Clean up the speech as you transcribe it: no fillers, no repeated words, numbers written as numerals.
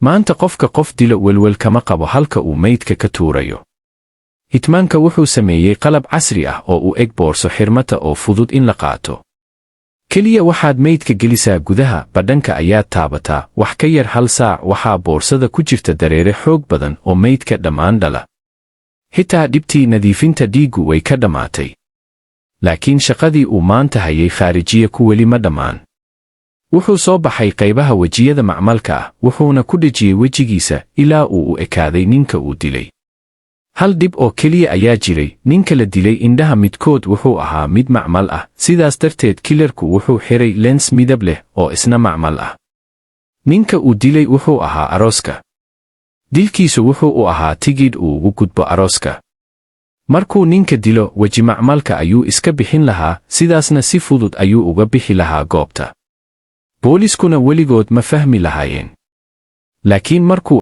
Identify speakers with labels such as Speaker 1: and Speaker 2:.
Speaker 1: maanta qofka qof dilo welwel kama qabo halka uu meydka ka tuurayo. Hitmaanka wuxuu sameeyey qalab casri ah oo u eg boorso xirmata oo fudud in la qaato. Keliya waxaad meydka gelisaa gudaha, badhanka ayaad taabataa, wax ka yar hal saac waxaa boorsada ku jirta dareere xoog badan oo meydka dhammaan dhala. Xitaa dhibtii nadiifinta dhiiggu way ka dhammaatay. Laakiin shaqadii uu maanta hayay khaarijiye ku weli ma dhammaan. Wuxuu soo baxay qaybaha wejiyada macmalka ah, wuxuuna ku dhejiyey wejigiisa ilaa uu u ekaaday ninka uu dilay. Hal dhib oo keliya ayaa jiray, ninka la dilay indhaha midkood wuxuu ahaa mid macmal ah, sidaas darteed killerku wuxuu xiray lens midab leh oo isna macmal ah. Ninka uu dilay wuxuu ahaa arooska. Dilkiisu wuxuu u ahaa tigidh uu ugu gudbo arooska. Markuu ninka dilo, weji macmalka ayuu iska bixin lahaa, sidaasna si fudud ayuu uga bixi lahaa goobta. Booliskuna weligood ma fahmi lahaayeen. Laakiin markuu